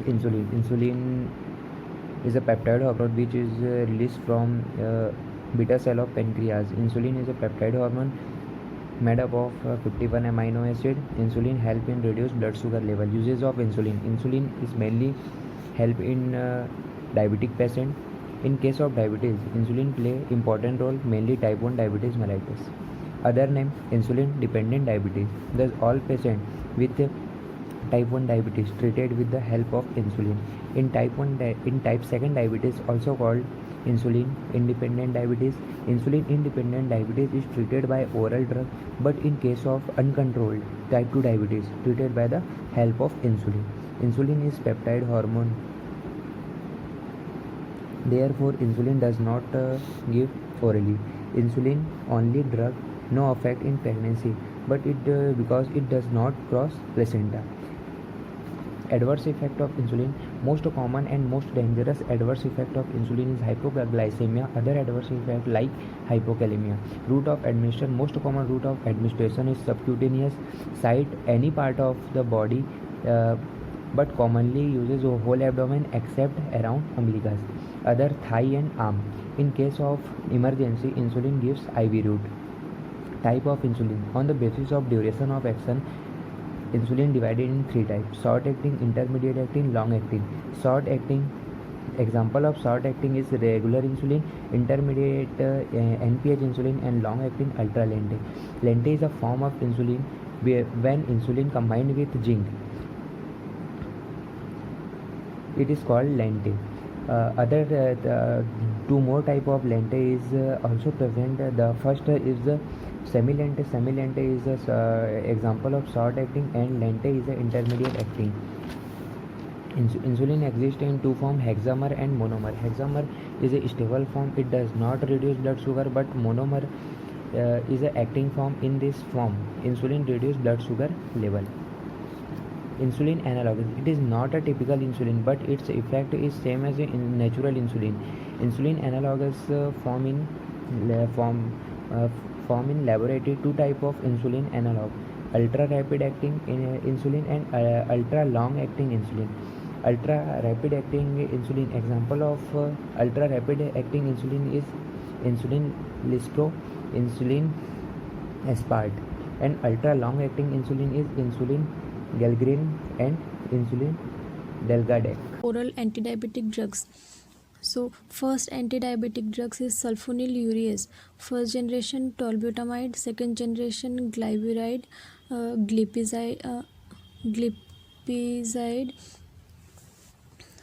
insulin. Insulin is a peptide hormone which is released from beta cell of pancreas. Insulin is a peptide hormone made up of 51 amino acid. Insulin help in reduce blood sugar level. Uses of insulin. Insulin is mainly help in diabetic patient. In case of diabetes, insulin play important role, mainly type 1 diabetes mellitus. Other name, insulin dependent diabetes. Thus all patients with type 1 diabetes treated with the help of insulin. In type 2 diabetes, also called insulin independent diabetes. Insulin independent diabetes is treated by oral drug, but in case of uncontrolled type 2 diabetes, treated by the help of insulin. Insulin is peptide hormone. Therefore, insulin does not give orally. Insulin only drug, no effect in pregnancy, but because it does not cross placenta. Adverse effect of insulin. Most common and most dangerous adverse effect of insulin is hypoglycemia. Other adverse effect like hypokalemia. Route of administration. Most common route of administration is subcutaneous site, any part of the body, but commonly uses a whole abdomen except around umbilicus. Other thigh and arm. In case of emergency, insulin gives IV route. Type of insulin. On the basis of duration of action, insulin divided in 3 types: short acting, intermediate acting, long acting. Short acting, example of short acting is regular insulin, intermediate NPH insulin, and long acting ultra lente. Lente is a form of insulin when insulin combined with zinc, it is called lente. Other two more type of lente is also present. The first is semi-lente. Semi-lente is a example of short acting, and lente is a intermediate acting. Insulin exists in two forms, hexamer and monomer. Hexamer is a stable form, it does not reduce blood sugar, but monomer is a acting form. In this form, insulin reduces blood sugar level. Insulin analog, it is not a typical insulin, but its effect is same as a natural insulin. Insulin analogs form in laboratory. Two type of insulin analog: ultra rapid acting insulin and ultra long acting insulin. Ultra rapid acting insulin, example of ultra rapid acting insulin is insulin lispro, insulin aspart, and ultra long acting insulin is insulin Galgrin and insulin Delgadec. Oral antidiabetic drugs. So first antidiabetic drugs is sulfonylureas. First generation tolbutamide, second generation glyburide, glipizide,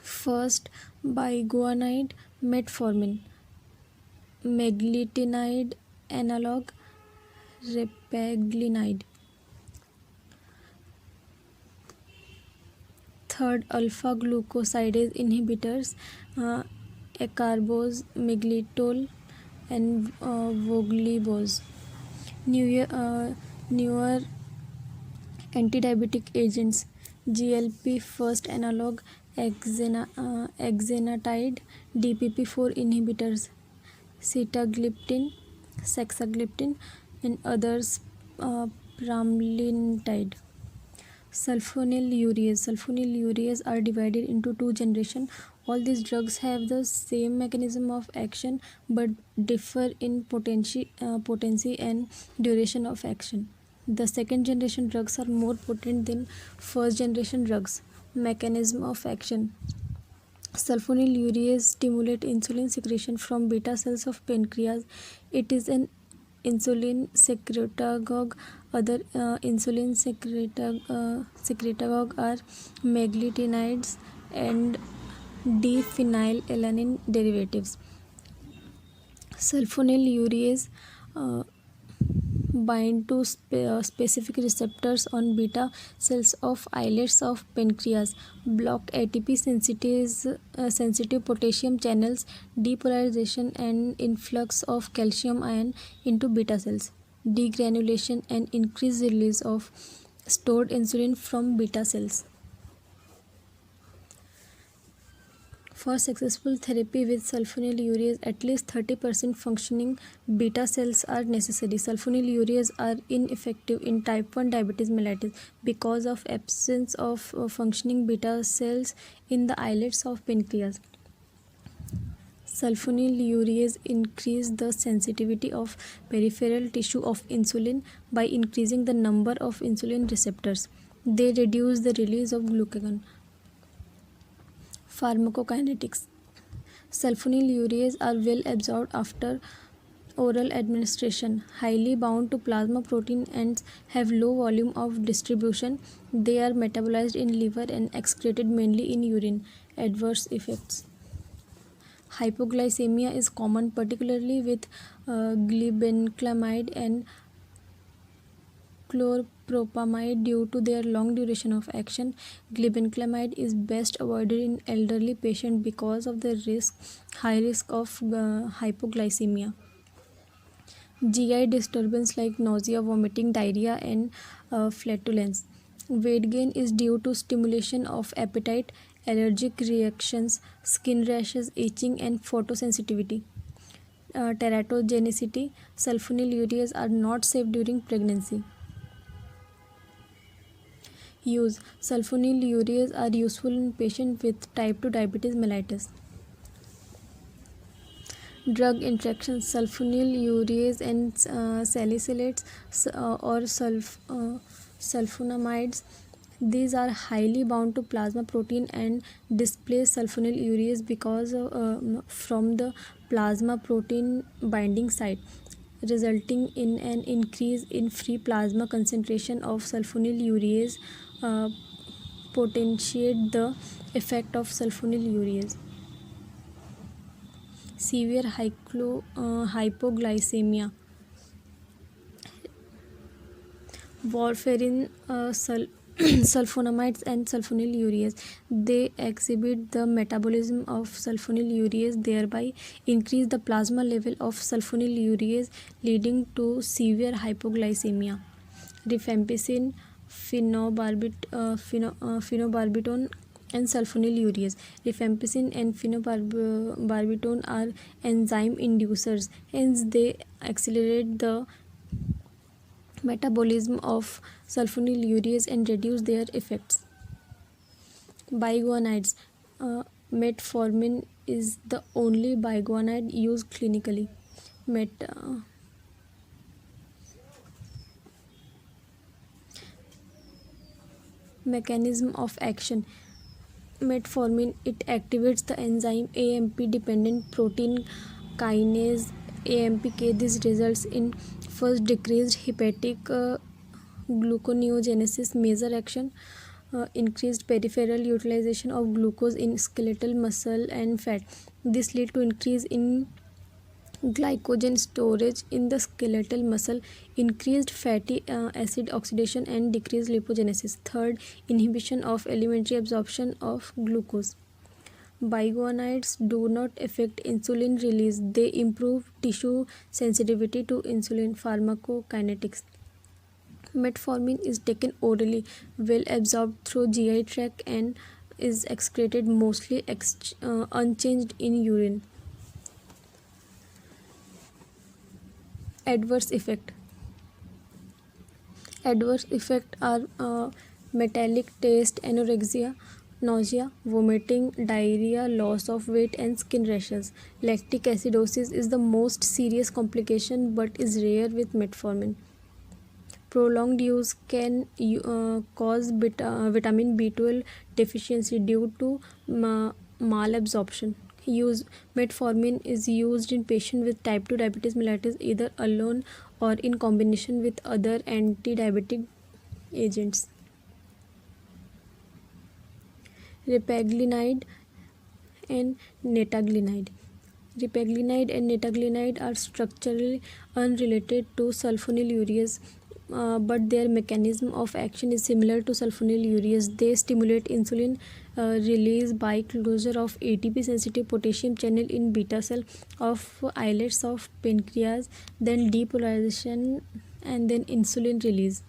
first biguanide, metformin, meglitinide analog, repaglinide. Third, alpha glucosidase inhibitors, acarbose, miglitol, and voglibose. Newer antidiabetic agents: GLP first analog, exenatide, DPP4 inhibitors, sitagliptin, saxagliptin, and others, pramlintide. Sulfonylureas are divided into two generations. All these drugs have the same mechanism of action but differ in potency and duration of action. The second generation drugs are more potent than first generation drugs. Mechanism of action: sulfonylureas stimulate insulin secretion from beta cells of pancreas. It is an insulin secretagogue. Other insulin secretagogue are meglitinides and D-phenylalanine derivatives. Sulfonylureas bind to specific receptors on beta cells of islets of pancreas, block ATP sensitive potassium channels, depolarization and influx of calcium ion into beta cells, degranulation and increased release of stored insulin from beta cells. For successful therapy with sulfonylureas, at least 30% functioning beta cells are necessary. Sulfonylureas are ineffective in type 1 diabetes mellitus because of absence of functioning beta cells in the islets of pancreas. Sulfonylureas increase the sensitivity of peripheral tissue of insulin by increasing the number of insulin receptors. They reduce the release of glucagon. Pharmacokinetics. Sulfonylureas are well absorbed after oral administration, highly bound to plasma protein and have low volume of distribution. They are metabolized in liver and excreted mainly in urine. Adverse effects. Hypoglycemia is common, particularly with glibenclamide and chlorpropamide due to their long duration of action. Glibenclamide is best avoided in elderly patients because of the high risk of hypoglycemia. GI disturbance like nausea, vomiting, diarrhea, and flatulence. Weight gain is due to stimulation of appetite, allergic reactions, skin rashes, itching, and photosensitivity. Teratogenicity. Sulfonylureas are not safe during pregnancy. Use. Sulfonylureas are useful in patients with type 2 diabetes mellitus. Drug interactions. Sulfonylureas and salicylates or sulfonamides. These are highly bound to plasma protein and displace sulfonylureas because from the plasma protein binding site, resulting in an increase in free plasma concentration of sulfonylureas, potentiate the effect of sulfonylureas. Severe hypoglycemia. Warfarin, sulfonamides, and sulfonylureas. They exhibit the metabolism of sulfonylureas, thereby increase the plasma level of sulfonylureas, leading to severe hypoglycemia. Rifampicin, phenobarbital, and sulfonylureas. Rifampicin and phenobarbital are enzyme inducers, hence they accelerate the metabolism of sulfonylureas and reduce their effects. Biguanides. Metformin is the only biguanide used clinically. Mechanism of action. Metformin, it activates the enzyme AMP dependent protein kinase AMPK. This results in first decreased hepatic gluconeogenesis, major action, increased peripheral utilization of glucose in skeletal muscle and fat. This leads to increase in glycogen storage in the skeletal muscle, increased fatty acid oxidation, and decreased lipogenesis. Third, inhibition of elementary absorption of glucose. Biguanides do not affect insulin release. They improve tissue sensitivity to insulin. Pharmacokinetics. Metformin is taken orally, well absorbed through GI tract, and is excreted mostly unchanged in urine. Adverse effect. Adverse effects are metallic taste, anorexia, nausea, vomiting, diarrhea, loss of weight, and skin rashes. Lactic acidosis is the most serious complication but is rare with metformin. Prolonged use can cause vitamin B12 deficiency due to malabsorption. Metformin is used in patients with type 2 diabetes mellitus either alone or in combination with other anti-diabetic agents. Repaglinide and netaglinide. Repaglinide and netaglinide are structurally unrelated to sulfonylureas, but their mechanism of action is similar to sulfonylureas. They stimulate insulin release by closure of ATP sensitive potassium channel in beta cell of islets of pancreas, then depolarization, and then insulin release.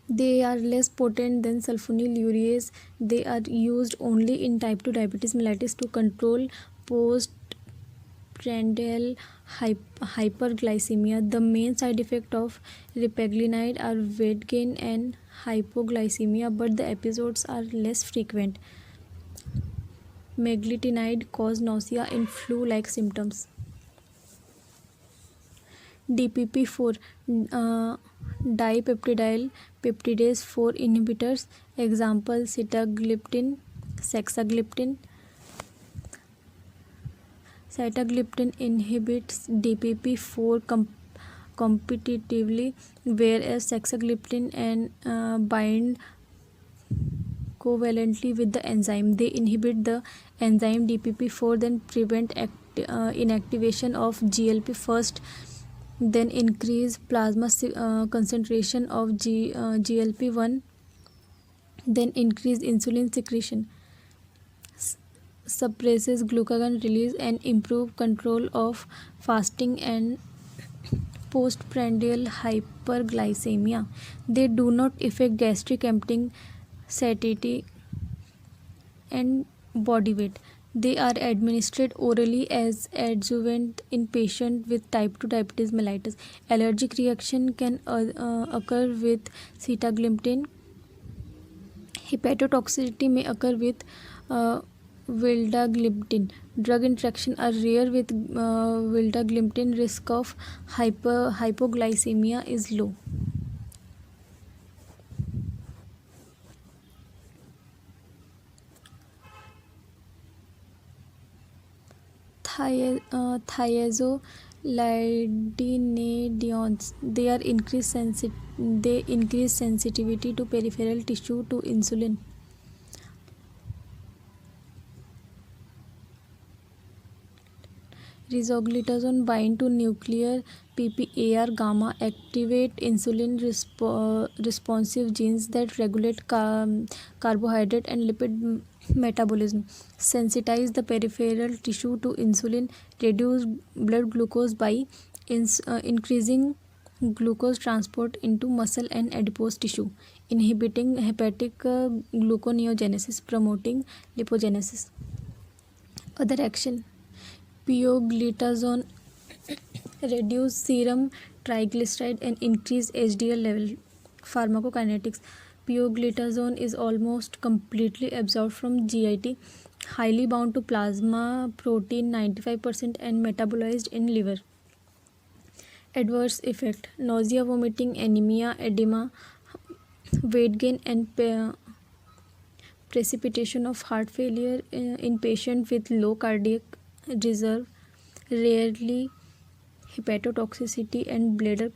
They are less potent than sulfonylureas. They are used only in type 2 diabetes mellitus to control postprandial hyperglycemia. The main side effect of repaglinide are weight gain and hypoglycemia, but the episodes are less frequent. Meglitinide cause nausea in flu-like symptoms. DPP-4 dipeptidyl peptidase 4 inhibitors. Example sitagliptin, saxagliptin. Sitagliptin inhibits DPP-4 competitively, whereas saxagliptin and bind covalently with the enzyme. They inhibit the enzyme DPP-4, then prevent inactivation of GLP first, then increase plasma concentration of GLP-1, then increase insulin secretion, suppresses glucagon release, and improve control of fasting and postprandial hyperglycemia. They do not affect gastric emptying, satiety, and body weight. They are administered orally as adjuvant in patients with type 2 diabetes mellitus. Allergic reaction can occur with sitagliptin. Hepatotoxicity may occur with vildagliptin. Drug interaction are rare with vildagliptin. Risk of hypoglycemia is low. Thiazolidinediones. They increase sensitivity to peripheral tissue to insulin. Risoglitazone bind to nuclear PPAR gamma, activate insulin responsive genes that regulate carbohydrate and lipid metabolism, sensitize the peripheral tissue to insulin, reduce blood glucose by increasing glucose transport into muscle and adipose tissue, inhibiting hepatic gluconeogenesis, promoting lipogenesis. Other action: pioglitazone reduce serum triglyceride and increase HDL level. Pharmacokinetics: pioglitazone is almost completely absorbed from GIT, highly bound to plasma protein 95% and metabolized in liver. Adverse effect: nausea, vomiting, anemia, edema, weight gain, and precipitation of heart failure in patients with low cardiac reserve. Rarely hepatotoxicity and bladder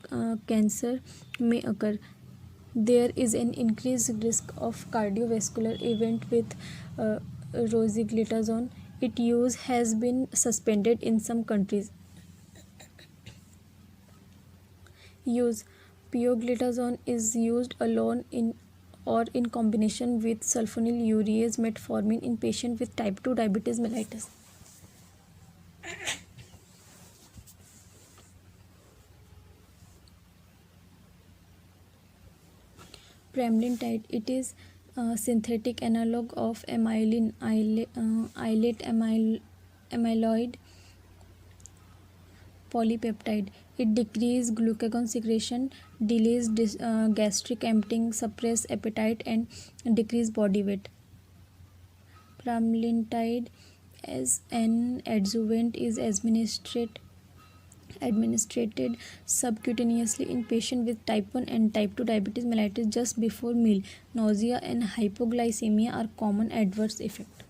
cancer may occur. There is an increased risk of cardiovascular event with rosiglitazone. Its use has been suspended in some countries. Use: pioglitazone is used alone or in combination with sulfonylureas metformin in patients with type 2 diabetes mellitus. Pramlintide. It is a synthetic analog of amylin, islet amyloid polypeptide. It decreases glucagon secretion, delays gastric emptying, suppress appetite, and decrease body weight. Pramlintide as an adjuvant is administered subcutaneously in patients with type 1 and type 2 diabetes mellitus just before meal. Nausea and hypoglycemia are common adverse effects.